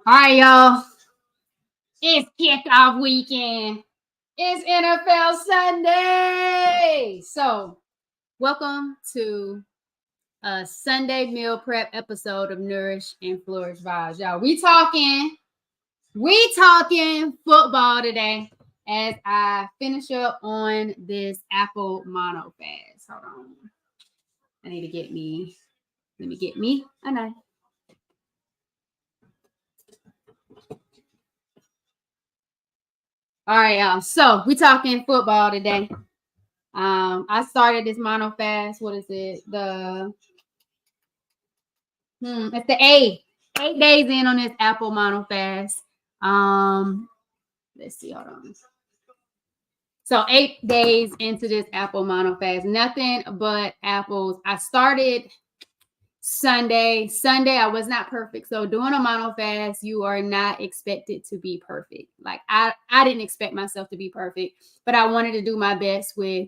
All right, y'all. It's kickoff weekend. It's NFL Sunday. So, welcome to a Sunday meal prep episode of Nourish and Flourish Vibes. Y'all, we talking football today as I finish up on this apple mono fast. Hold on. Let me get me a knife. All right, y'all. So we talking football today. I started this mono fast. What is it? It's the 8 days in on this apple mono fast. Let's see. Hold on. So 8 days into this apple mono fast, nothing but apples. I started Sunday, I was not perfect. So doing a mono fast, you are not expected to be perfect. Like I didn't expect myself to be perfect, but I wanted to do my best with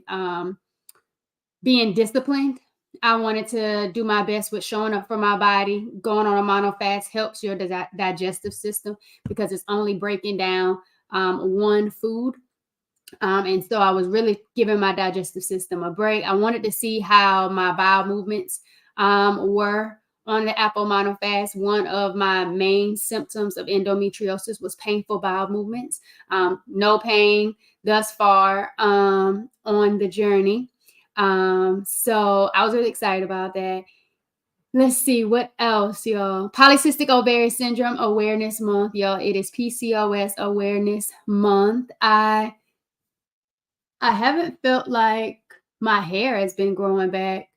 being disciplined. I wanted to do my best with showing up for my body. Going on a mono fast helps your digestive system because it's only breaking down one food. And so I was really giving my digestive system a break. I wanted to see how my bowel movements were on the apple mono fast. One of my main symptoms of endometriosis was painful bowel movements. No pain thus far on the journey. So I was really excited about that. Let's see what else, y'all. Polycystic ovarian syndrome awareness month, y'all. It is PCOS awareness month. I haven't felt like my hair has been growing back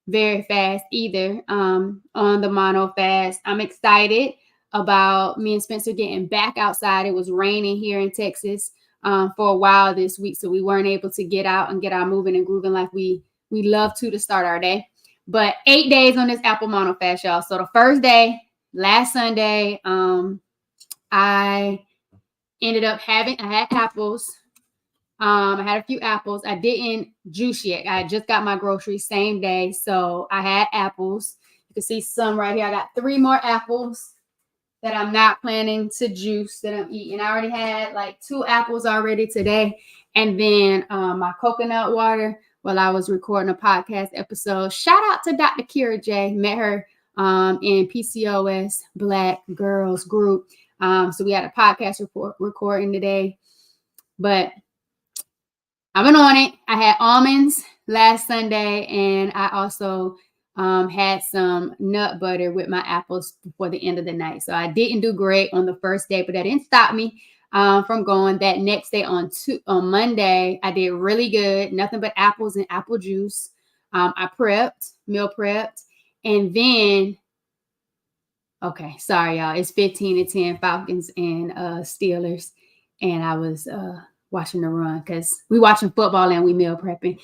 very fast either on the mono fast. I'm excited about me and Spencer getting back outside. It was raining here in Texas for a while this week, so we weren't able to get out and get our moving and grooving like we love to start our day. But 8 days on this apple mono fast, y'all. So the first day, last Sunday, I had apples. I had a few apples. I didn't juice yet. I just got my groceries same day. So I had apples. You can see some right here. I got 3 more apples that I'm not planning to juice that I'm eating. I already had like 2 apples already today. And then my coconut water while I was recording a podcast episode. Shout out to Dr. Kira J. Met her in PCOS Black Girls group. So we had a podcast recording today. But I've been on it. I had almonds last Sunday, and I also had some nut butter with my apples before the end of the night. So I didn't do great on the first day, but that didn't stop me from going. That next day on Monday, I did really good. Nothing but apples and apple juice. I meal prepped, and then, okay, sorry, y'all. It's 15-10 Falcons and Steelers, and I was watching the run because we watching football and we meal prepping.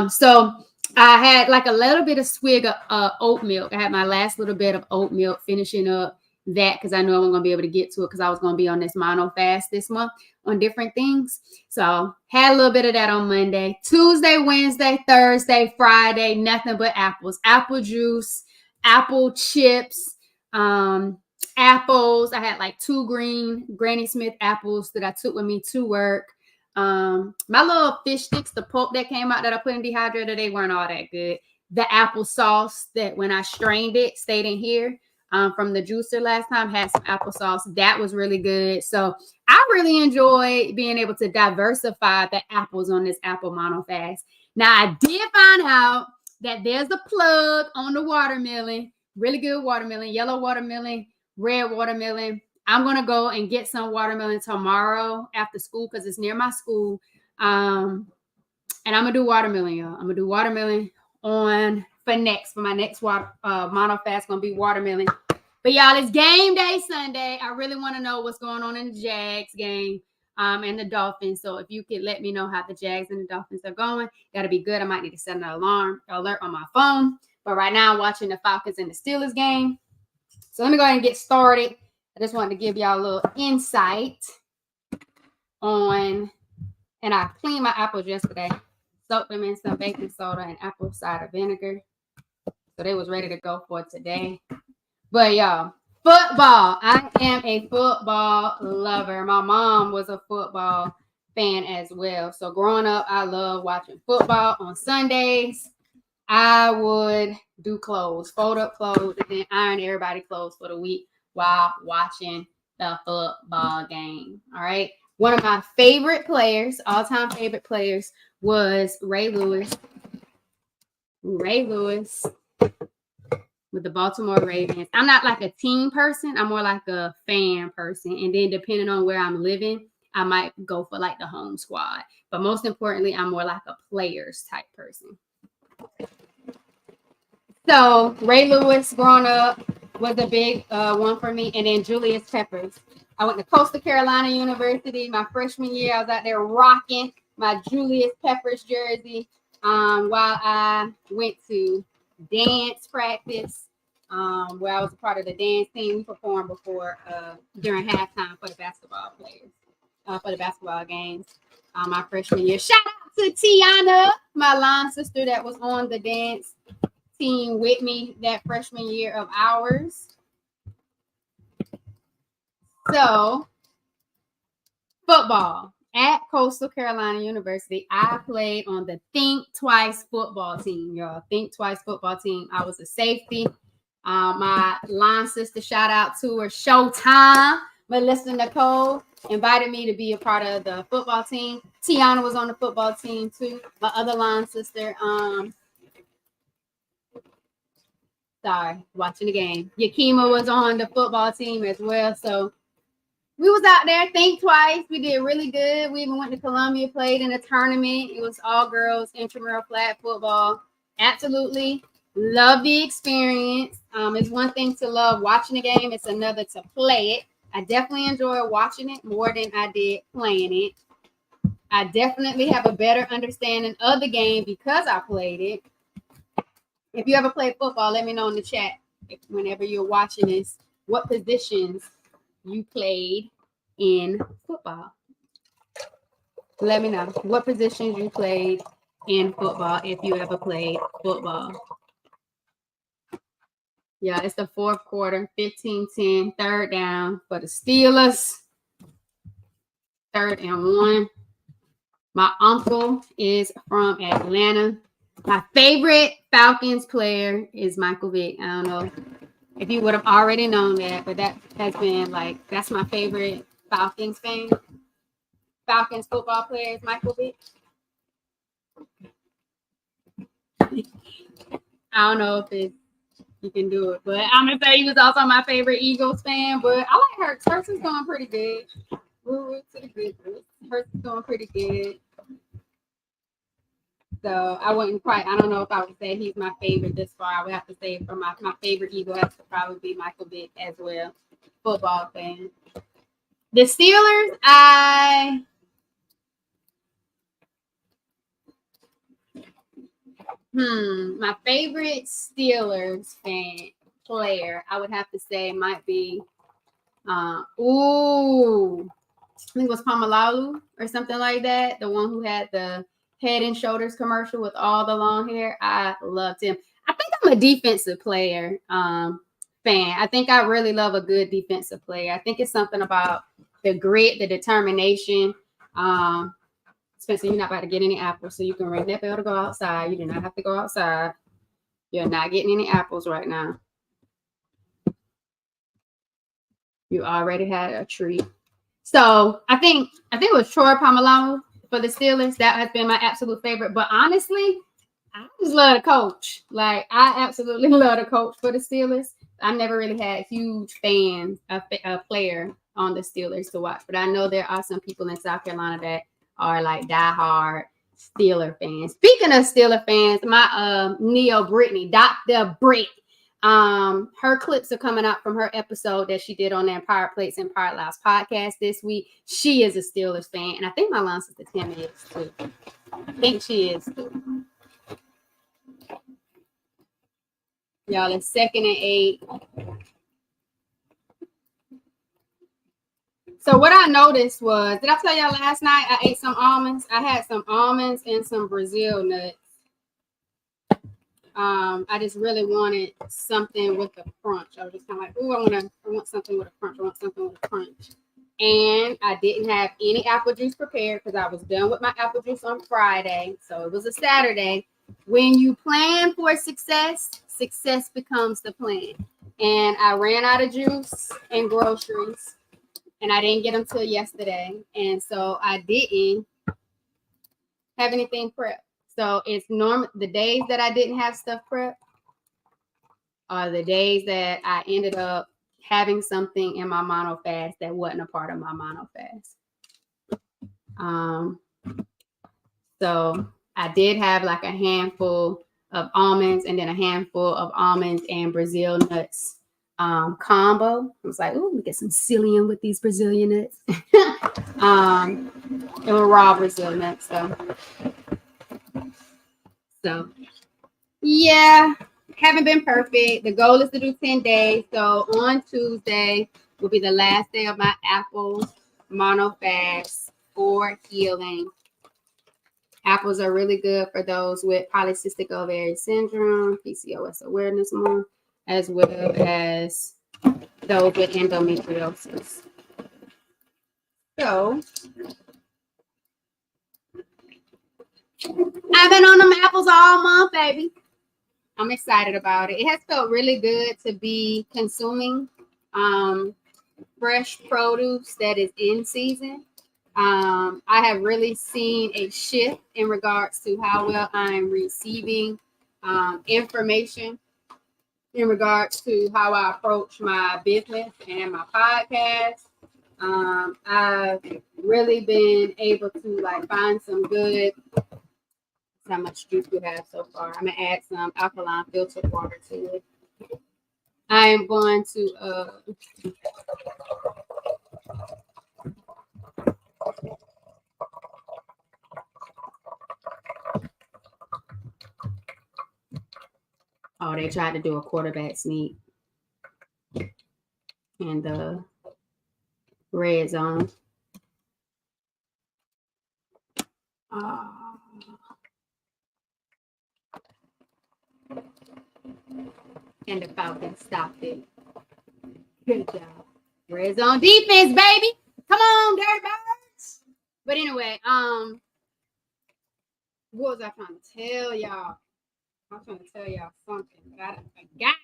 So I had like a little bit of swig of oat milk. I had my last little bit of oat milk, finishing up that because I know I'm going to be able to get to it because I was going to be on this mono fast this month on different things. So had a little bit of that on Monday. Tuesday, Wednesday, Thursday, Friday, nothing but apples, apple juice, apple chips, apples. I had like 2 green Granny Smith apples that I took with me to work. My little fish sticks, the pulp that came out that I put in dehydrator, they weren't all that good. The apple sauce that when I strained it stayed in here from the juicer last time had some applesauce. That was really good. So I really enjoy being able to diversify the apples on this apple mono fast. Now I did find out that there's a plug on the watermelon, really good watermelon, yellow watermelon, red watermelon. I'm going to go and get some watermelon tomorrow after school because it's near my school. And I'm going to do watermelon, y'all. I'm going to do watermelon for my next mono fast. Going to be watermelon. But y'all, it's game day Sunday. I really want to know what's going on in the Jags game and the Dolphins. So if you could let me know how the Jags and the Dolphins are going, that'll be good. I might need to set an alert on my phone. But right now I'm watching the Falcons and the Steelers game. So let me go ahead and get started. I just wanted to give y'all a little insight on, and I cleaned my apples yesterday, soaked them in some baking soda and apple cider vinegar. So they was ready to go for today. But y'all, Football. I am a football lover. My mom was a football fan as well. So growing up, I love watching football on Sundays. I would do clothes, fold up clothes, and then iron everybody's clothes for the week while watching the football game. All right. One of my favorite players, all-time favorite players, was Ray Lewis. Ray Lewis with the Baltimore Ravens. I'm not like a team person. I'm more like a fan person. And then depending on where I'm living, I might go for like the home squad. But most importantly, I'm more like a players type person. So Ray Lewis growing up was a big one for me. And then Julius Peppers. I went to Coastal Carolina University my freshman year. I was out there rocking my Julius Peppers jersey while I went to dance practice where I was a part of the dance team. We performed before during halftime for the basketball players, for the basketball games my freshman year. Shout out to Tiana, my line sister that was on the dance team with me that freshman year of ours. So, football. At Coastal Carolina University, I played on the Think Twice football team, y'all. Think Twice football team. I was a safety. My line sister, shout out to her, Showtime, Melissa Nicole, invited me to be a part of the football team. Tiana was on the football team too. My other line sister, watching the game. Yakima was on the football team as well. So we was out there, Think Twice. We did really good. We even went to Columbia, played in a tournament. It was all girls, intramural flag football. Absolutely love the experience. It's one thing to love watching a game. It's another to play it. I definitely enjoy watching it more than I did playing it. I definitely have a better understanding of the game because I played it. If you ever played football, let me know in the chat whenever you're watching this, what positions you played in football. Let me know what positions you played in football if you ever played football. Yeah, it's the fourth quarter, 15-10, third down for the Steelers. 3rd and 1. My uncle is from Atlanta. My favorite Falcons player is Michael Vick. I don't know if you would have already known that, but that has been like, that's my favorite Falcons fan. Falcons football player is Michael Vick. I don't know if you can do it, but I'm going to say he was also my favorite Eagles fan, but I like Hurts. Hurts is going pretty good. Hurts is going pretty good. So I don't know if I would say he's my favorite this far. I would have to say for my favorite Eagle has to probably be Michael Vick as well. Football fan. The Steelers, my favorite Steelers fan player, I would have to say might be, I think it was Pamalalu or something like that. The one who had the Head and Shoulders commercial with all the long hair. I loved him. I think I'm a defensive player fan. I think I really love a good defensive player. I think it's something about the grit, the determination. Spencer, you're not about to get any apples, so you can ring that bell to go outside. You do not have to go outside. You're not getting any apples right now. You already had a treat. So I think it was Troy Polamalu for the Steelers. That has been my absolute favorite. But honestly, I just love the coach. Like, I absolutely love the coach for the Steelers. I never really had huge fans, a player on the Steelers to watch. But I know there are some people in South Carolina that are like diehard Steeler fans. Speaking of Steeler fans, my Neo Brittany, Dr. Britt, her clips are coming out from her episode that she did on the Empire Plates Empire Lives podcast this week. She is a Steelers fan, and I think my line sister Tammy is too. I think she is too. Y'all, it's 2nd and 8. So what I noticed was, did I tell y'all last night I ate some almonds? I had some almonds and some Brazil nuts. I just really wanted something with a crunch. I was just kind of like, ooh, I want something with a crunch. I want something with a crunch. And I didn't have any apple juice prepared because I was done with my apple juice on Friday. So it was a Saturday. When you plan for success, success becomes the plan. And I ran out of juice and groceries, and I didn't get them till yesterday. And so I didn't have anything prepped. So it's normal. The days that I didn't have stuff prepped are the days that I ended up having something in my mono fast that wasn't a part of my mono fast. So I did have like a handful of almonds and then a handful of almonds and Brazil nuts combo. I was like, ooh, let me get some psyllium with these Brazilian nuts. It was raw Brazil nuts, so yeah, haven't been perfect. The goal is to do 10 days. So on Tuesday will be the last day of my apple mono fast for healing. Apples are really good for those with polycystic ovarian syndrome, PCOS awareness month, as well as those with endometriosis. So I've been on them apples all month, baby. I'm excited about it. It has felt really good to be consuming fresh produce that is in season. I have really seen a shift in regards to how well I'm receiving information in regards to how I approach my business and my podcast. I've really been able to like find some good. How much juice we have so far? I'm gonna add some alkaline filtered water to it. I am going to oh, they tried to do a quarterback sneak in the red zone. And the Falcons stopped it. Good job. Red zone defense, baby. Come on, Dirty Birds. But anyway, what was I trying to tell y'all? I was trying to tell y'all something, but I forgot.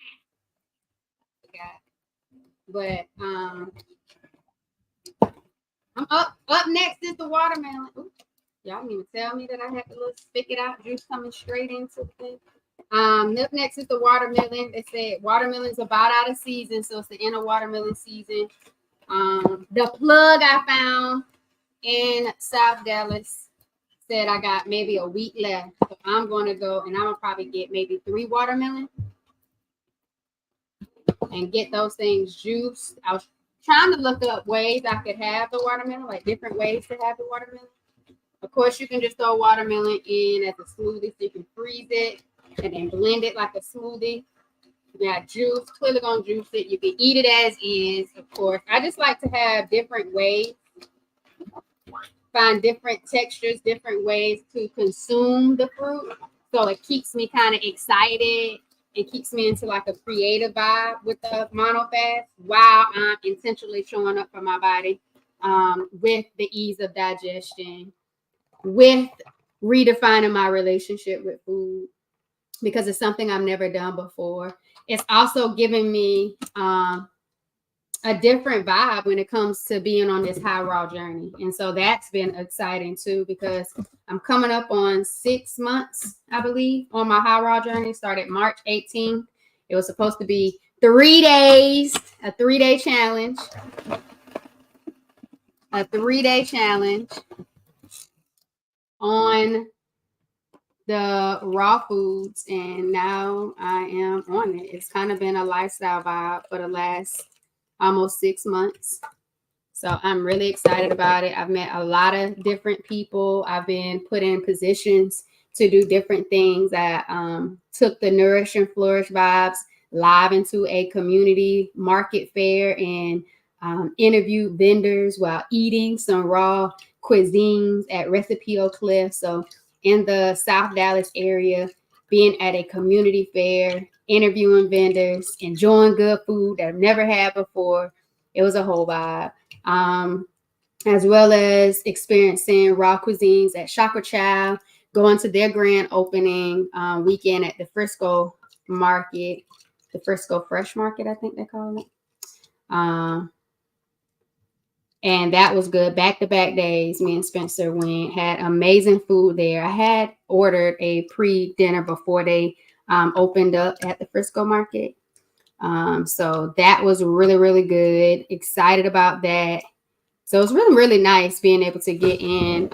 But I'm up next is the watermelon. Ooh, y'all didn't even tell me that I had to spit it out juice coming straight into the thing. Up next is the watermelon. They said watermelon's about out of season, so it's the end of watermelon season. The plug I found in South Dallas said I got maybe a week left, so I'm going to go and I'm gonna probably get maybe 3 watermelon and get those things juiced. I was trying to look up ways I could have the watermelon, like different ways to have the watermelon. Of course, you can just throw watermelon in as a smoothie, so you can freeze it and then blend it like a smoothie. You got juice, clearly gonna juice it. You can eat it as is, of course. I just like to have different ways, find different textures, different ways to consume the fruit. So it keeps me kind of excited and keeps me into like a creative vibe with the mono fast while I'm intentionally showing up for my body with the ease of digestion, with redefining my relationship with food, because it's something I've never done before. It's also giving me a different vibe when it comes to being on this high raw journey. And so that's been exciting too, because I'm coming up on 6 months, I believe, on my high raw journey. Started March 18th. It was supposed to be 3 days, a 3-day challenge. A 3-day challenge on the raw foods, and now I am on it. It's kind of been a lifestyle vibe for the last almost 6 months. So I'm really excited about it. I've met a lot of different people. I've been put in positions to do different things. I took the Nourish and Flourish vibes live into a community market fair and interviewed vendors while eating some raw cuisines at Recipe Oak Cliff. So in the South Dallas area, being at a community fair, interviewing vendors, enjoying good food that I've never had before. It was a whole vibe. As well as experiencing raw cuisines at Chakra Chow, going to their grand opening weekend at the Frisco Market, the Frisco Fresh Market, I think they call it. And that was good. Back-to-back days, me and Spencer went, had amazing food there. I had ordered a pre-dinner before they opened up at the Frisco Market. So that was really, really good. Excited about that. So it's really, really nice being able to get in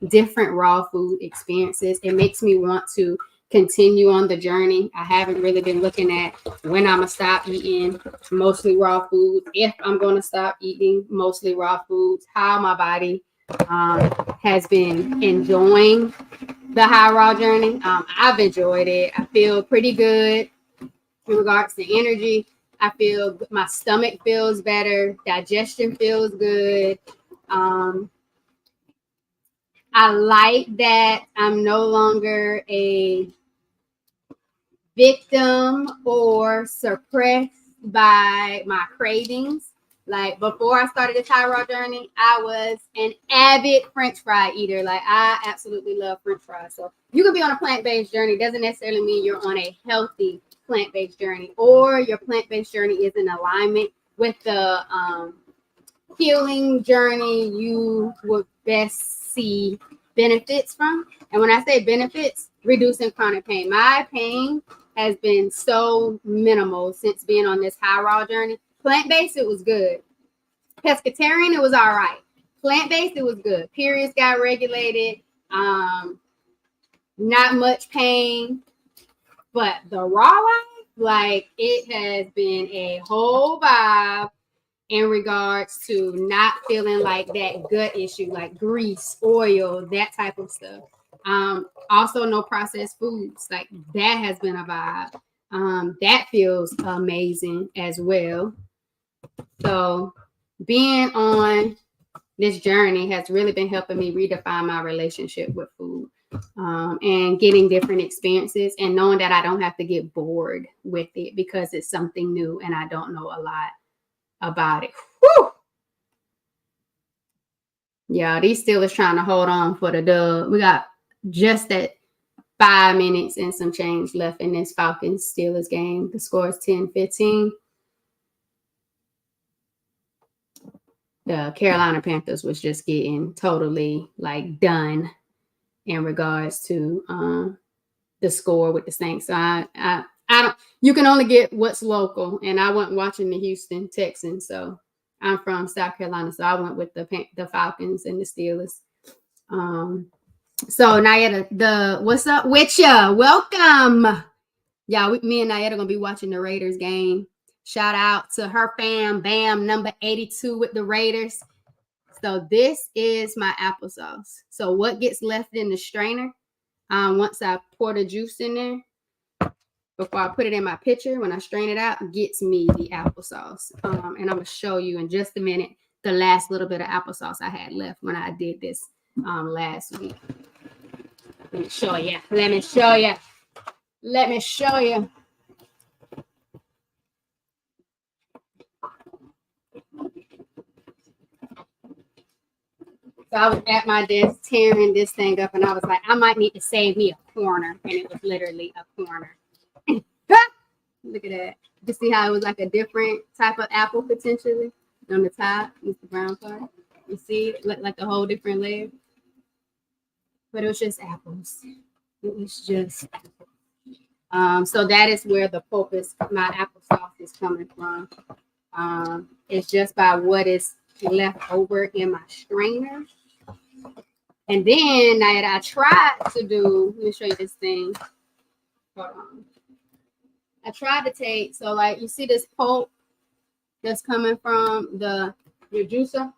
different raw food experiences. It makes me want to continue on the journey. I haven't really been looking at when I'm going to stop eating mostly raw food, if I'm going to stop eating mostly raw foods, how my body has been enjoying the high raw journey. I've enjoyed it. I feel pretty good in regards to energy. I feel my stomach feels better. Digestion feels good. I like that I'm no longer a victim or suppressed by my cravings. Like before I started this high raw journey, I was an avid French fry eater. Like I absolutely love French fries. So you could be on a plant-based journey. Doesn't necessarily mean you're on a healthy plant-based journey, or your plant-based journey is in alignment with the healing journey you would best see benefits from. And when I say benefits, reducing chronic pain. My pain has been so minimal since being on this high raw journey. Plant-based, it was good. Pescatarian, it was all right. Plant-based, it was good. Periods got regulated. Not much pain. But the raw life, like it has been a whole vibe in regards to not feeling like that gut issue, like grease, oil, that type of stuff. Also no processed foods. Like that has been a vibe. That feels amazing as well. So being on this journey has really been helping me redefine my relationship with food, and getting different experiences and knowing that I don't have to get bored with it because it's something new and I don't know a lot about it. Whew! Yeah, these Steelers trying to hold on for the dub. We got just that 5 minutes and some change left in this Falcons Steelers game. The score is 10-15. The Carolina Panthers was just getting totally like done in regards to the score with the Saints. So I don't. You can only get what's local, and I wasn't watching the Houston Texans, so I'm from South Carolina, so I went with the Falcons and the Steelers. So Nayetta, what's up with ya? Welcome. Yeah, me and Nayetta gonna be watching the Raiders game. Shout out to her fam, Bam, number 82 with the Raiders. So this is my applesauce. So what gets left in the strainer, once I pour the juice in there, before I put it in my pitcher, when I strain it out, gets me the applesauce. And I'm going to show you in just a minute the last little bit of applesauce I had left when I did this last week. Let me show you. Let me show you. Let me show you. So I was at my desk tearing this thing up, and I was like, I might need to save me a corner. And it was literally a corner. Look at that. You see how it was like a different type of apple potentially on the top, with the brown part. You see it looked like a whole different layer. But it was just apples. It was just apples. So that is where the pulpus, my applesauce is coming from. It's just by what is left over in my strainer. And then I tried to do, let me show you this thing. Hold on. I tried to take, so like you see this pulp that's coming from your juicer.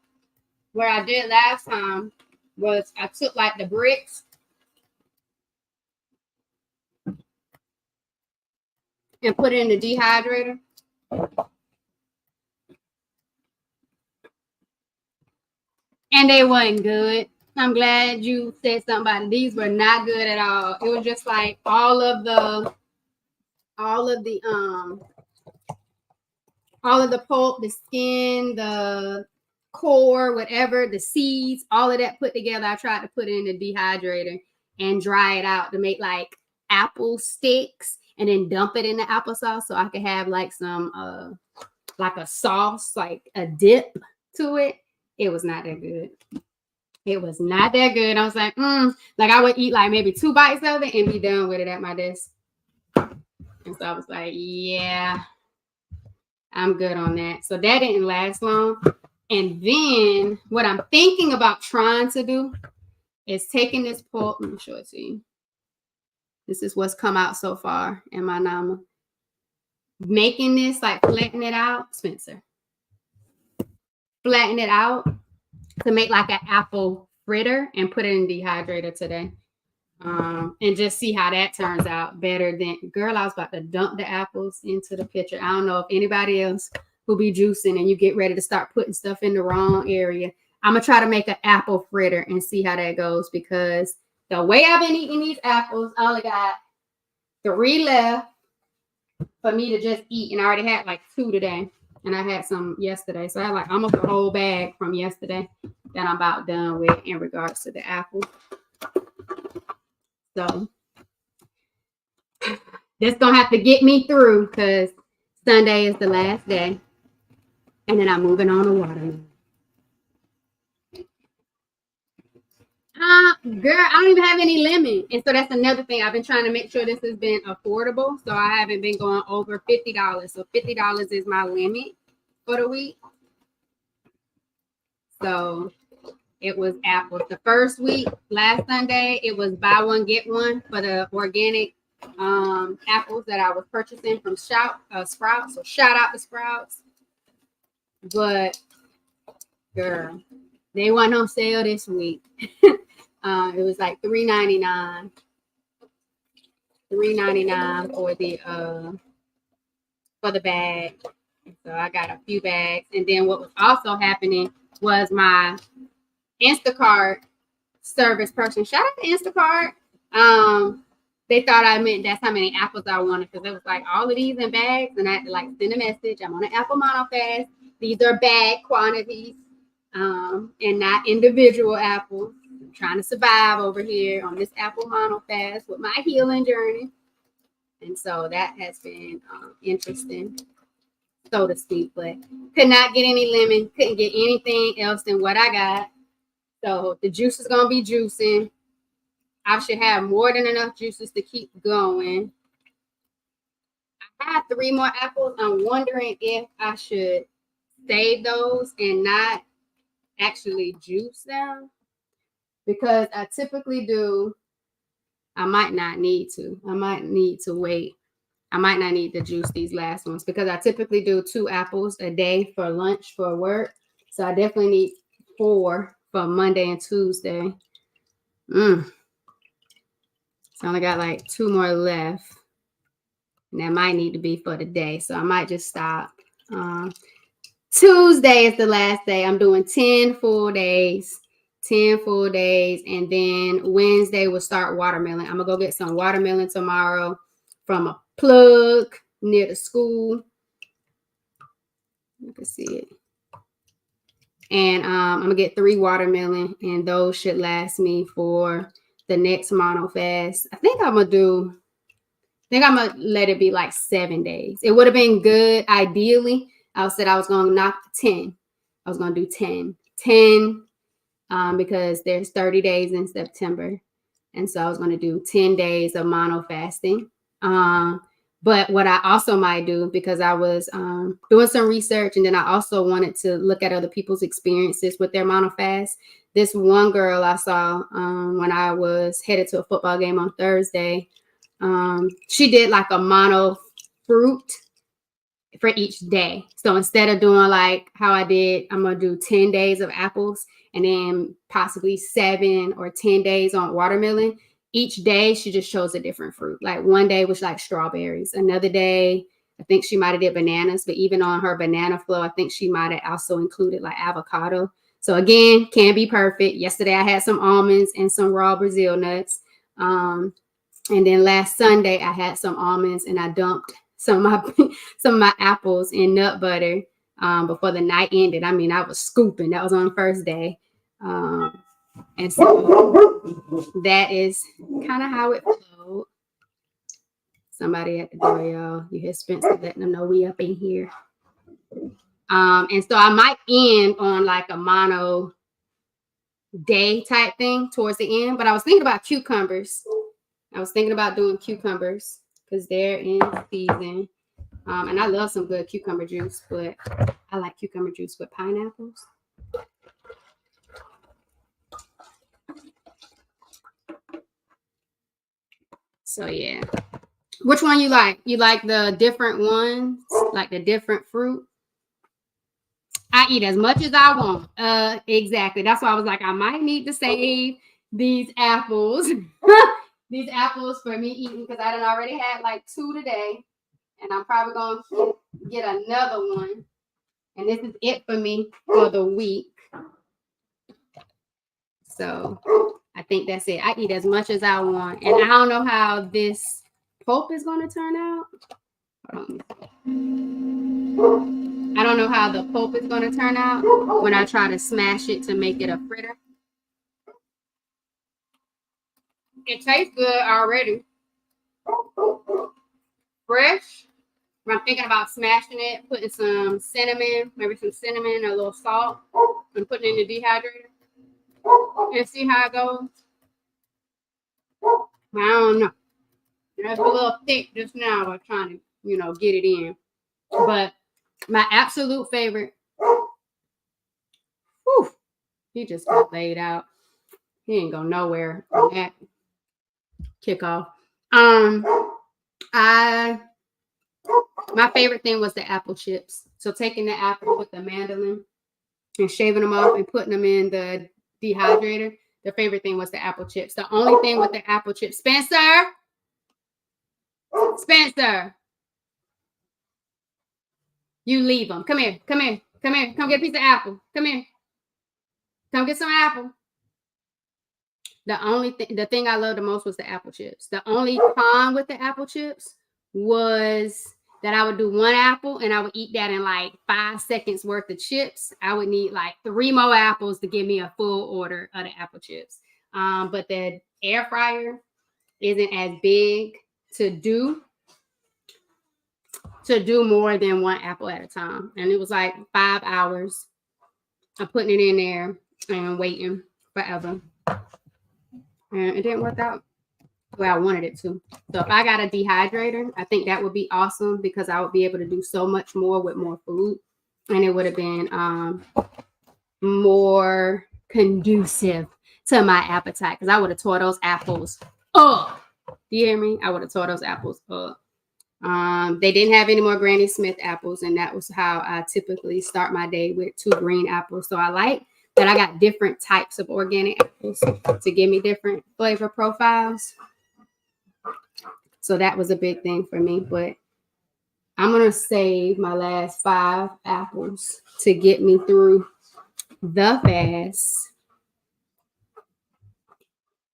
What I did last time was I took like the bricks and put it in the dehydrator. And they wasn't good. I'm glad you said something about it. These were not good at all. It was just like all of the pulp, the skin, the core, whatever, the seeds, all of that put together. I tried to put it in the dehydrator and dry it out to make like apple sticks and then dump it in the applesauce so I could have like some like a sauce, like a dip to it. It was not that good. It was not that good. I was like, like I would eat like maybe 2 bites of it and be done with it at my desk. And so I was like, yeah, I'm good on that. So that didn't last long. And then what I'm thinking about trying to do is taking this pulp. Let me show it to you. This is what's come out so far in my Nama. Making this, like flatten it out, Spencer. Flatten it out to make like an apple fritter and put it in the dehydrator today. And just see how that turns out better than, girl, I was about to dump the apples into the pitcher. I don't know if anybody else will be juicing and you get ready to start putting stuff in the wrong area. I'm going to try to make an apple fritter and see how that goes, because the way I've been eating these apples, I only got 3 left for me to just eat. And I already had like 2 today. And I had some yesterday. So I had like almost a whole bag from yesterday that I'm about done with in regards to the apple. So that's going to have to get me through, because Sunday is the last day. And then I'm moving on to watermelon. Girl, I don't even have any lemon. And so that's another thing. I've been trying to make sure this has been affordable. So I haven't been going over $50. So $50 is my limit for the week. So it was apples. The first week, last Sunday, it was buy one, get one for the organic apples that I was purchasing from Sprouts. So shout out to Sprouts. But girl, they went on sale this week. It was like $3.99. $3.99 for the bag. So I got a few bags. And then what was also happening was my Instacart service person. Shout out to Instacart. They thought I meant that's how many apples I wanted, because it was like all of these in bags, and I had to like send a message. I'm on an apple mono fast. These are bag quantities, and not individual apples. I'm trying to survive over here on this apple mono fast with my healing journey. And so that has been interesting, so to speak. But could not get any lemon, couldn't get anything else than what I got. So the juice is going to be juicing. I should have more than enough juices to keep going. I have 3 more apples. I'm wondering if I should save those and not actually juice them, because I typically do. I might not need to. I might need to wait. I might not need to juice these last ones, because I typically do 2 apples a day for lunch for work. So I definitely need 4 for Monday and Tuesday. So I only got like 2 more left. And that might need to be for the day. So I might just stop. Tuesday is the last day. I'm doing 10 full days. 10 full days. And then Wednesday we'll start watermelon. I'm going to go get some watermelon tomorrow from a plug near the school. You can see it. And I'm going to get 3 watermelon, and those should last me for the next mono fast. I think I'm going to let it be like 7 days. It would have been good. Ideally, I said I was going to knock 10. I was going to do 10. 10 because there's 30 days in September. And so I was going to do 10 days of mono fasting. But what I also might do, because I was doing some research, and then I also wanted to look at other people's experiences with their mono fast. This one girl I saw when I was headed to a football game on Thursday, she did like a mono fruit for each day. So instead of doing like how I did, I'm going to do 10 days of apples and then possibly 7 or 10 days on watermelon. Each day she just chose a different fruit. Like one day was like strawberries. Another day, I think she might have did bananas, but even on her banana flow, I think she might have also included like avocado. So again, can't be perfect. Yesterday I had some almonds and some raw Brazil nuts. And then last Sunday I had some almonds and I dumped some of my apples in nut butter before the night ended. I mean, I was scooping. That was on the first day. And so that is kind of how it flowed. Somebody at the door, y'all. You hear Spencer letting them know we up in here. And so I might end on like a mono day type thing towards the end, but I was thinking about cucumbers. I was thinking about doing cucumbers because they're in season. And I love some good cucumber juice, but I like cucumber juice with pineapples. So yeah. Which one you like? You like the different ones? Like the different fruit? I eat as much as I want. Exactly. That's why I was like, I might need to save these apples. These apples for me eating because I done already had like 2 today. And I'm probably going to get another one. And this is it for me for the week. So I think that's it. I eat as much as I want. And I don't know how this pulp is going to turn out. I don't know how the pulp is going to turn out when I try to smash it to make it a fritter. It tastes good already. Fresh. I'm thinking about smashing it, putting some cinnamon, maybe some cinnamon, a little salt, and putting it in the dehydrator and see how it goes. I don't know. It's a little thick just now. I'm trying to, get it in. But my absolute favorite. Whew, he just got laid out. He ain't go nowhere on that kickoff. My favorite thing was the apple chips. So taking the apple with the mandolin and shaving them off and putting them in the dehydrator. The favorite thing was the apple chips. The only thing with the apple chips, Spencer, you leave them. Come here. Come get a piece of apple. Come here. Come get some apple. The thing I loved the most was the apple chips. The only con with the apple chips was that I would do one apple and I would eat that in like 5 seconds worth of chips. I would need like 3 more apples to give me a full order of the apple chips. But the air fryer isn't as big to do more than 1 apple at a time. And it was like 5 hours of putting it in there and waiting forever. And it didn't work out the way I wanted it to. So if I got a dehydrator, I think that would be awesome because I would be able to do so much more with more food. And it would have been more conducive to my appetite because I would have tore those apples up. Do you hear me? I would have tore those apples up. They didn't have any more Granny Smith apples, and that was how I typically start my day with 2 green apples. So I like that I got different types of organic apples to give me different flavor profiles. So that was a big thing for me, but I'm going to save my last 5 apples to get me through the fast.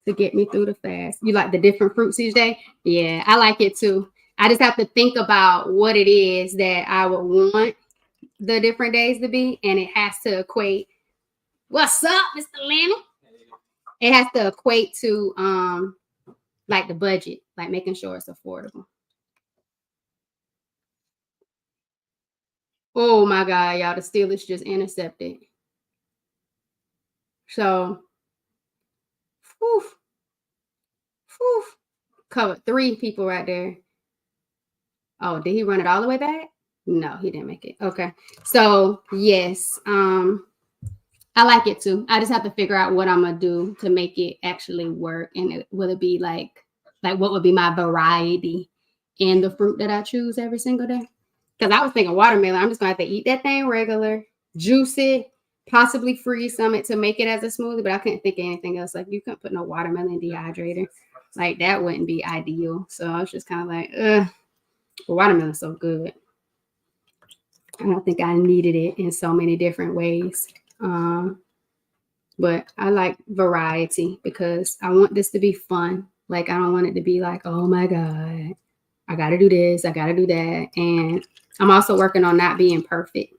You like the different fruits each day? Yeah, I like it too. I just have to think about what it is that I would want the different days to be, and it has to equate. What's up, Mr. Lenny? It has to equate to like the budget, like making sure it's affordable. Oh my God, y'all, the Steelers just intercepted. So, covered 3 people right there. Oh, did he run it all the way back? No, he didn't make it. Okay. So, yes, I like it too. I just have to figure out what I'm going to do to make it actually work. And will it be like what would be my variety in the fruit that I choose every single day? Because I was thinking watermelon. I'm just going to have to eat that thing regular, juice it, possibly freeze some to make it as a smoothie. But I couldn't think of anything else. Like you couldn't put no watermelon dehydrator. Like that wouldn't be ideal. So I was just kind of like, ugh. But watermelon's so good. I don't think I needed it in so many different ways. But I like variety because I want this to be fun. Like, I don't want it to be like, oh my God, I got to do this, I got to do that. And I'm also working on not being perfect,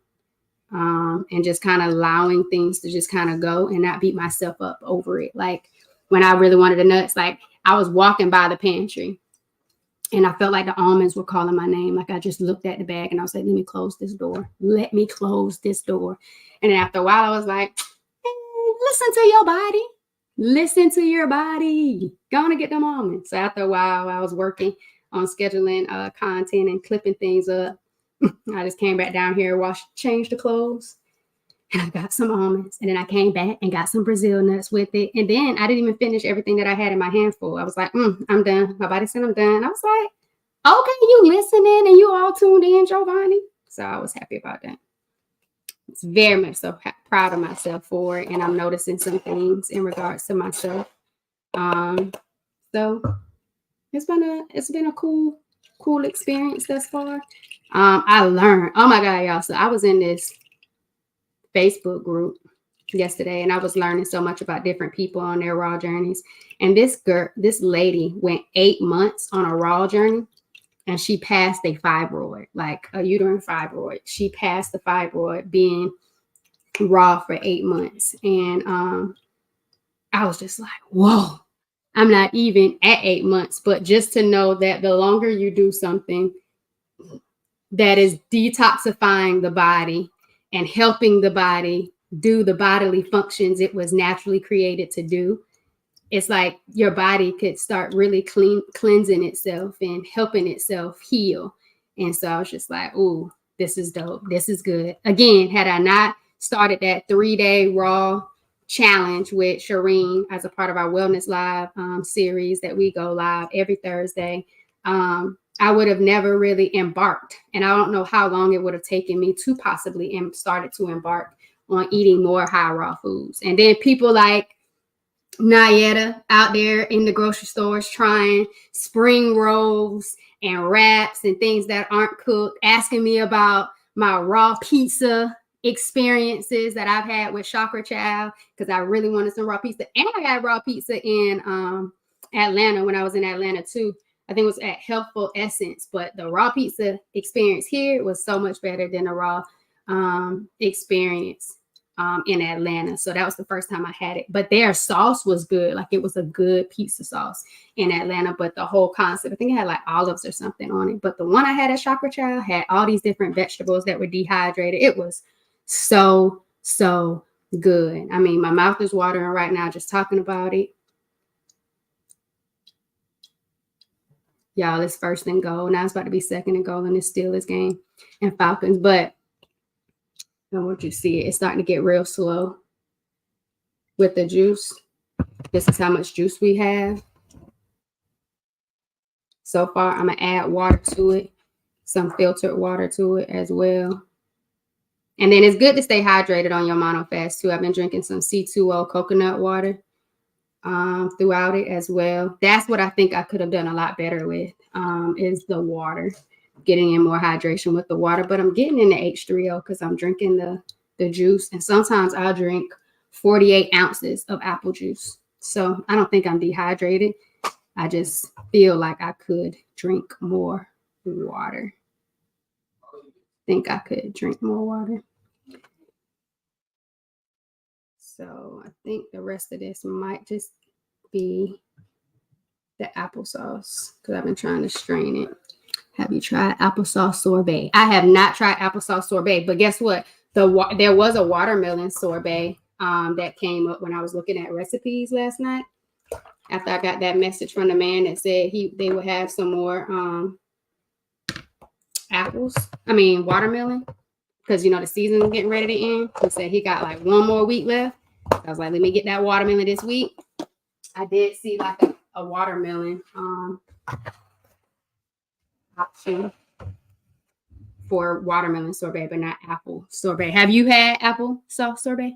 and just kind of allowing things to just kind of go and not beat myself up over it. Like, when I really wanted the nuts, like, I was walking by the pantry and I felt like the almonds were calling my name. Like, I just looked at the bag and I was like, let me close this door. Let me close this door. And then after a while, I was like, listen to your body. Listen to your body. Gonna get them almonds. So after a while, I was working on scheduling content and clipping things up. I just came back down here, changed the clothes, and I got some almonds. And then I came back and got some Brazil nuts with it. And then I didn't even finish everything that I had in my handful. I was like, I'm done. My body said I'm done. I was like, okay, you listening and you all tuned in, Giovanni. So I was happy about that. It's very much so proud of myself for it. And I'm noticing some things in regards to myself. So it's been a cool experience thus far. I learned, oh my God, y'all. So I was in this Facebook group yesterday and I was learning so much about different people on their raw journeys. And this lady went 8 months on a raw journey and she passed a fibroid, like a uterine fibroid. She passed the fibroid being raw for 8 months. And I was just like, whoa, I'm not even at 8 months, but just to know that the longer you do something that is detoxifying the body and helping the body do the bodily functions it was naturally created to do, it's like your body could start really cleansing itself and helping itself heal. And so I was just like, ooh, this is dope. This is good. Again, had I not started that 3-day raw challenge with Shireen as a part of our Wellness Live series that we go live every Thursday, I would have never really embarked. And I don't know how long it would have taken me to possibly started to embark on eating more high raw foods. And then people like Nayetta out there in the grocery stores trying spring rolls and wraps and things that aren't cooked, asking me about my raw pizza experiences that I've had with Chakra Child because I really wanted some raw pizza. And I got raw pizza in Atlanta when I was in Atlanta too. I think it was at Healthful Essence, but the raw pizza experience here was so much better than the raw experience in Atlanta. So that was the first time I had it. But their sauce was good. Like, it was a good pizza sauce in Atlanta. But the whole concept, I think it had like olives or something on it. But the one I had at Chakra Child had all these different vegetables that were dehydrated. It was so good. I mean, my mouth is watering right now just talking about it. Y'all, it's first and goal. Now it's about to be second and goal in this Steelers game and Falcons. But I want you to see it. It's starting to get real slow with the juice. This is how much juice we have. So far, I'm going to add water to it, some filtered water to it as well. And then it's good to stay hydrated on your mono fast too. I've been drinking some C2O coconut water throughout it as well. That's what I think I could have done a lot better with is the water, getting in more hydration with the water. But I'm getting in the H3O because I'm drinking the juice. And sometimes I'll drink 48 ounces of apple juice. So I don't think I'm dehydrated. I just feel like I could drink more water. Think I could drink more water. So I think the rest of this might just be the applesauce because I've been trying to strain it. Have you tried applesauce sorbet? I have not tried applesauce sorbet, but guess what? There was a watermelon sorbet that came up when I was looking at recipes last night. After I got that message from the man that said they would have some more watermelon, because the season is getting ready to end. He said he got like 1 more week left. I was like, let me get that watermelon this week. I did see like a watermelon option for watermelon sorbet, but not apple sorbet. Have you had apple sauce sorbet?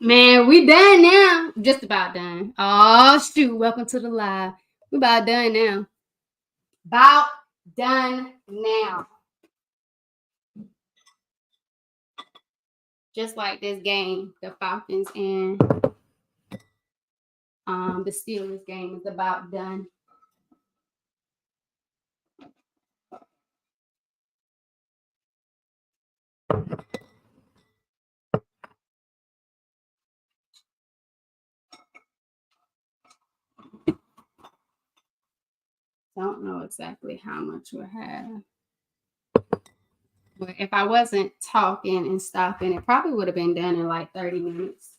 Man, we done now. Just about done. Oh, shoot. Welcome to the live. We about done now. About done now. just like this game, the Falcons and the Steelers game is about done. Don't know exactly how much we have. But if I wasn't talking and stopping, it probably would have been done in like 30 minutes.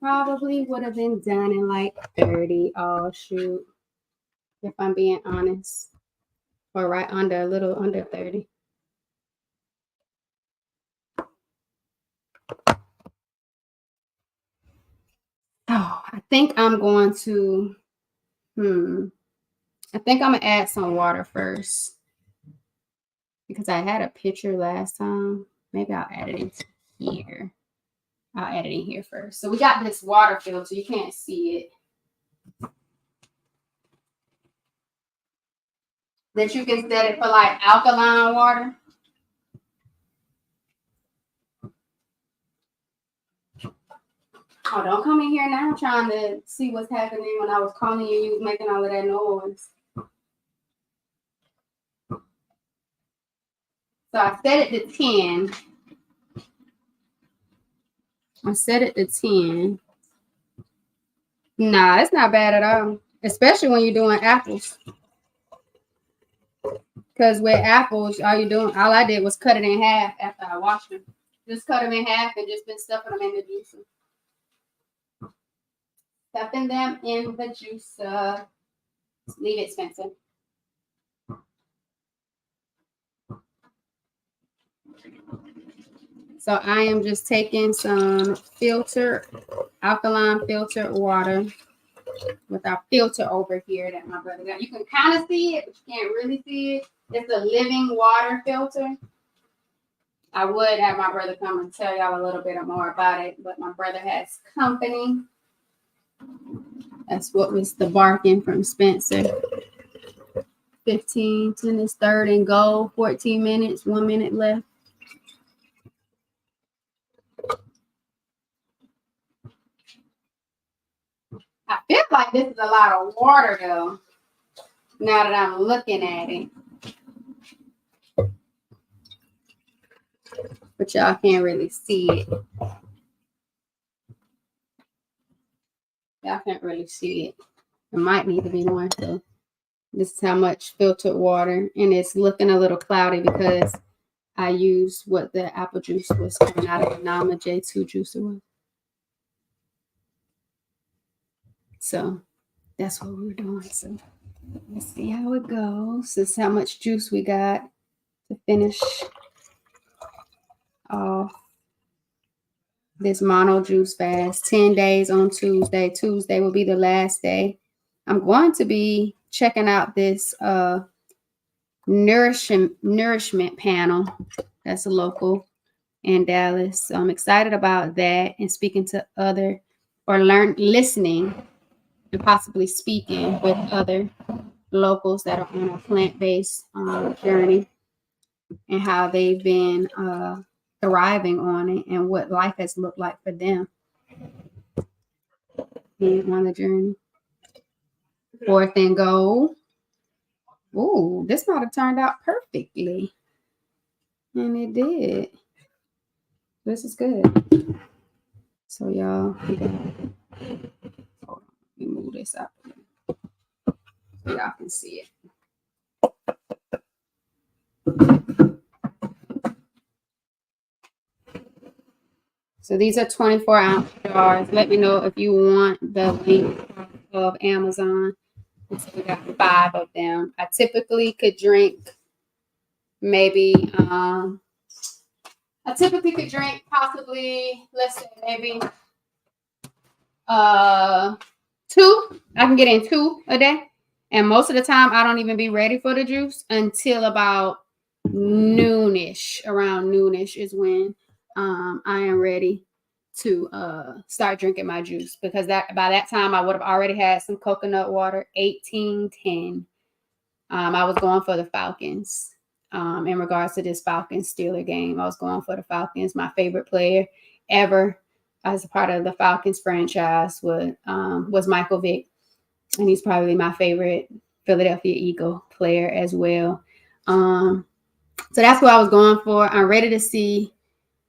Probably would have been done in like 30. Oh, shoot. If I'm being honest. Or right under, a little under 30. Oh, I think I'm going to, I think I'm going to add some water first. Because I had a picture last time. Maybe I'll add it in here. I'll add it in here first. So we got this water filter. You can't see it. That you can set it for like alkaline water. Oh, don't come in here now trying to see what's happening when I was calling you. You was making all of that noise. So I set it to 10. I set it to 10. Nah, it's not bad at all. Especially when you're doing apples. Because with apples, all I did was cut it in half after I washed them. Just cut them in half and just been stuffing them in the juicer. Stuffing them in the juicer. Leave it, Spencer. So I am just taking some alkaline filtered water with our filter over here that my brother got. You can kind of see it, but you can't really see it. It's a living water filter. I would have my brother come and tell y'all a little bit more about it, but my brother has company. That's what was the barking from Spencer. 15 to this third and goal, 14 minutes, 1 minute left. I feel like this is a lot of water though, now that I'm looking at it. But y'all can't really see it. Y'all can't really see it. It might need to be more. So this is how much filtered water. And it's looking a little cloudy because I used what the apple juice was coming out of the Nama J2 juicer was. So that's what we're doing. So let's see how it goes. This is how much juice we got to finish off this mono juice fast. 10 days on Tuesday. Tuesday will be the last day. I'm going to be checking out this nourishment panel that's local in Dallas. So I'm excited about that and speaking to other or listening and possibly speaking with other locals that are on a plant-based journey and how they've been thriving on it and what life has looked like for them being on the journey. Fourth and goal. Ooh, this might have turned out perfectly. And it did. This is good. So y'all, hold on, let me move this up so y'all can see it. So these are 24-ounce jars. Let me know if you want the link of Amazon. So we got 5 of them. I typically could drink maybe possibly, let's say maybe 2. I can get in 2 a day. And most of the time I don't even be ready for the juice until about noonish. Around noonish is when I am ready to start drinking my juice, because by that time I would have already had some coconut water. 1810 I was going for the Falcons. In regards to this Falcons-Steelers game, I was going for the Falcons. My favorite player ever as a part of the Falcons franchise was Michael Vick, and he's probably my favorite Philadelphia Eagle player as well. So that's what I was going for. I'm ready to see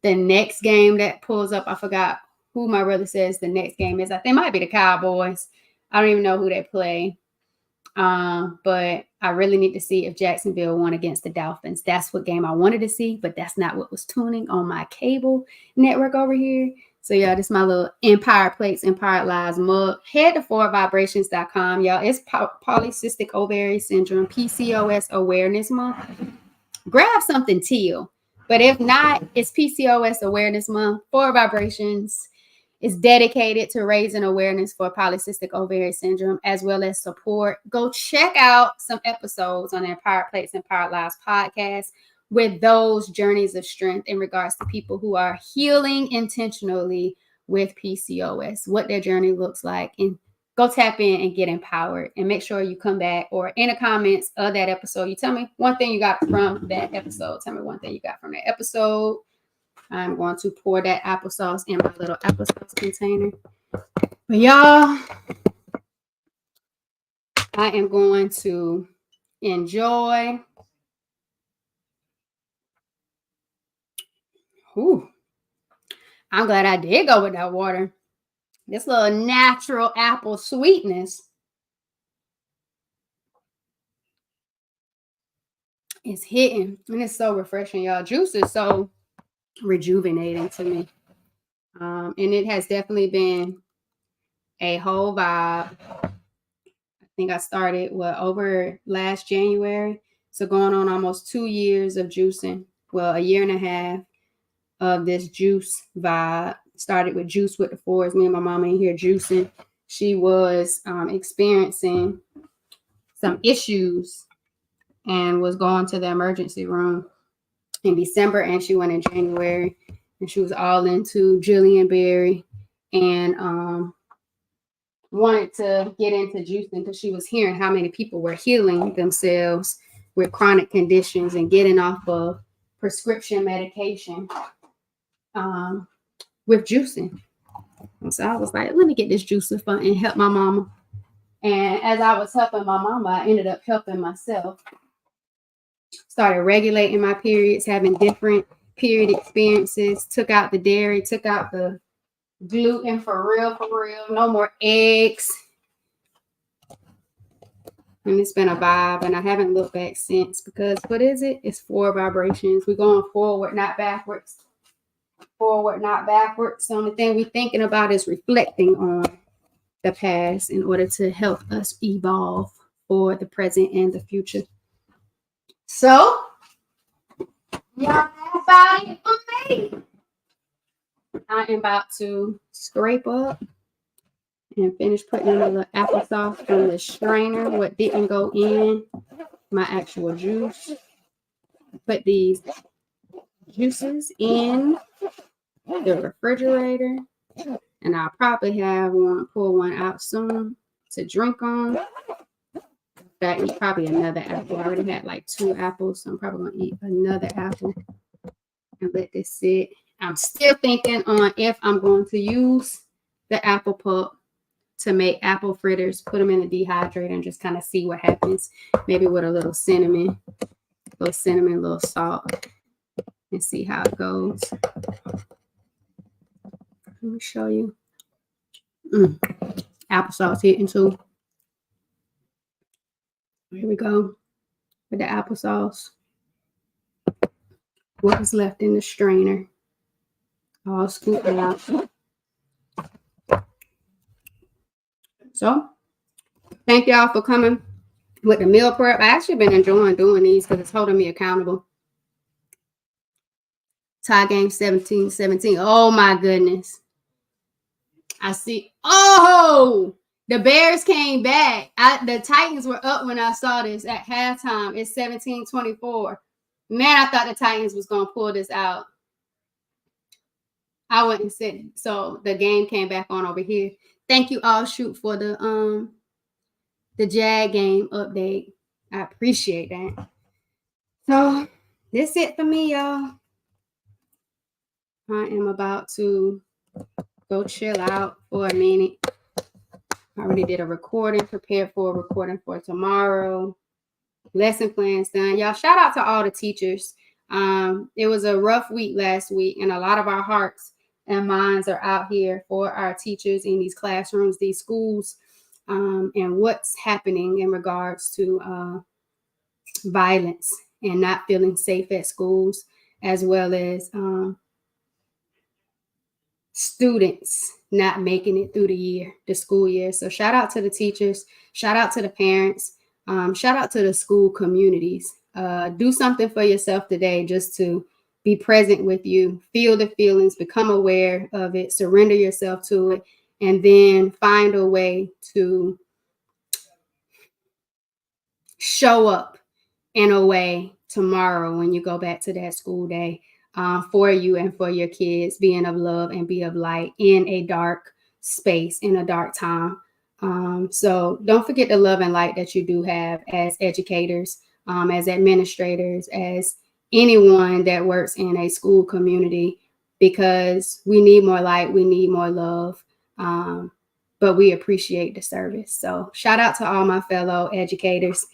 the next game that pulls up. I forgot who my brother says the next game is. I think it might be the Cowboys. I don't even know who they play. But I really need to see if Jacksonville won against the Dolphins. That's what game I wanted to see, but that's not what was tuning on my cable network over here. So, yeah, this is my little Empire Plates, Empire Lives mug. Head to forwardvibrations.com, y'all. It's polycystic ovary syndrome, PCOS awareness month. Grab something teal. But if not, it's PCOS awareness month. Forward Vibrations is dedicated to raising awareness for polycystic ovary syndrome as well as support. Go check out some episodes on the Empire Plates, Empire Lives podcast with those journeys of strength in regards to people who are healing intentionally with PCOS, what their journey looks like, and go tap in and get empowered. And make sure you come back or in the comments of that episode, you tell me one thing you got from that episode. Tell me one thing you got from that episode. I'm going to pour that applesauce in my little applesauce container. But y'all, I am going to enjoy. Ooh, I'm glad I did go with that water. This little natural apple sweetness is hitting. And it's so refreshing, y'all. Juice is so rejuvenating to me. And it has definitely been a whole vibe. I think I started over last January. So going on almost 2 years of juicing. Well, a year and a half of this juice vibe. Started with Juice with the Fours. Me and my mama in here juicing. She was experiencing some issues and was going to the emergency room in December, and she went in January, and she was all into Julian Berry and wanted to get into juicing because she was hearing how many people were healing themselves with chronic conditions and getting off of prescription medication with juicing. And so I was like, let me get this juicer fun and help my mama. And as I was helping my mama, I ended up helping myself. Started regulating my periods, having different period experiences, took out the dairy, took out the gluten for real, no more eggs. And it's been a vibe, and I haven't looked back since because what is it? It's Forward Vibrations. We're going forward, not backwards. Forward, not backwards. The only thing we're thinking about is reflecting on the past in order to help us evolve for the present and the future. So, y'all, that's about it for me. I am about to scrape up and finish putting in a little applesauce from the strainer, what didn't go in my actual juice. Put these juices in the refrigerator, and I'll probably pull one out soon to drink on. That eat probably another apple. I already had like 2 apples, so I'm probably gonna eat another apple and let this sit. I'm still thinking on if I'm going to use the apple pulp to make apple fritters, put them in the dehydrator and just kind of see what happens. Maybe with a little cinnamon, little salt, and see how it goes. Let me show you. Applesauce hitting too. Here we go with the applesauce. What was left in the strainer. All scooped out. So, thank y'all for coming with the meal prep. I actually been enjoying doing these because it's holding me accountable. Tie game 17-17. Oh my goodness. I see. Oh, the Bears came back. The Titans were up when I saw this at halftime. It's 17-24. Man, I thought the Titans was going to pull this out. I wouldn't sit. So the game came back on over here. Thank you all, Shoot, for the Jag game update. I appreciate that. So that's it for me, y'all. I am about to go chill out for a minute. I already did a recording, prepared for a recording for tomorrow. Lesson plans done. Y'all, shout out to all the teachers. It was a rough week last week, and a lot of our hearts and minds are out here for our teachers in these classrooms, these schools, and what's happening in regards to violence and not feeling safe at schools, as well as students not making it through the school year. So shout out to the teachers, shout out to the parents, shout out to the school communities. Do something for yourself today just to be present with you, feel the feelings, become aware of it, surrender yourself to it, and then find a way to show up in a way tomorrow when you go back to that school day for you and for your kids, being of love and be of light in a dark space, in a dark time. So don't forget the love and light that you do have as educators, as administrators, as anyone that works in a school community, because we need more light, we need more love, but we appreciate the service. So shout out to all my fellow educators.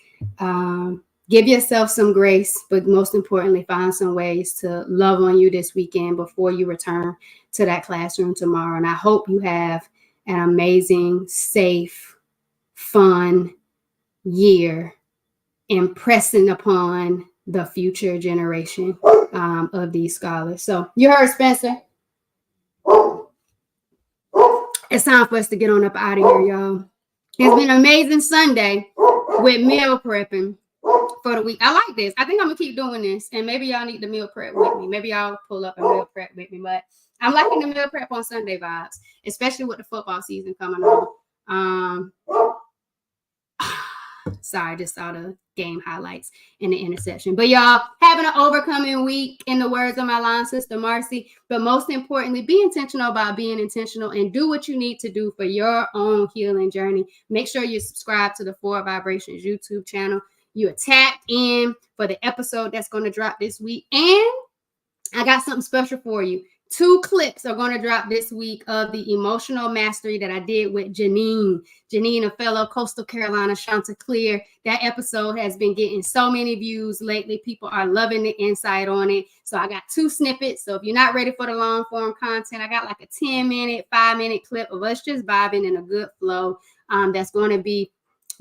Give yourself some grace, but most importantly, find some ways to love on you this weekend before you return to that classroom tomorrow. And I hope you have an amazing, safe, fun year, impressing upon the future generation of these scholars. So you heard Spencer. It's time for us to get on up out of here, y'all. It's been an amazing Sunday with meal prepping for the week. I like this. I think I'm gonna keep doing this, and maybe y'all need the meal prep with me. Maybe y'all pull up and meal prep with me. But I'm liking the meal prep on Sunday vibes, especially with the football season coming on. Sorry, just saw the game highlights and the interception. But y'all, having an overcoming week, in the words of my line sister Marcy. But most importantly, be intentional about being intentional and do what you need to do for your own healing journey. Make sure you subscribe to the 4 Vibrations YouTube channel. You are tapped in for the episode that's going to drop this week. And I got something special for you. 2 clips are going to drop this week of the emotional mastery that I did with Janine, a fellow Coastal Carolina Chanticleer. That episode has been getting so many views lately. People are loving the insight on it. So I got 2 snippets. So if you're not ready for the long form content, I got like a 10-minute, 5-minute clip of us just vibing in a good flow. That's going to be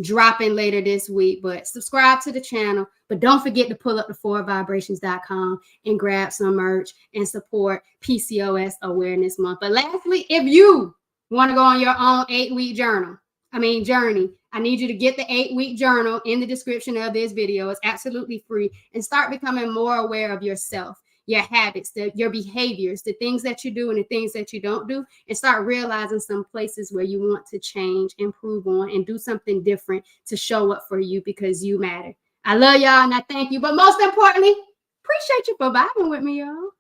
dropping later this week. But subscribe to the channel, but don't forget to pull up the 4vibrations.com and grab some merch and support PCOS Awareness Month. But lastly, if you want to go on your own 8-week journey, I need you to get the 8-week journal in the description of this video. It's absolutely free, and start becoming more aware of yourself, your habits, your behaviors, the things that you do and the things that you don't do, and start realizing some places where you want to change, improve on, and do something different to show up for you, because you matter. I love y'all and I thank you. But most importantly, appreciate you for vibing with me, y'all.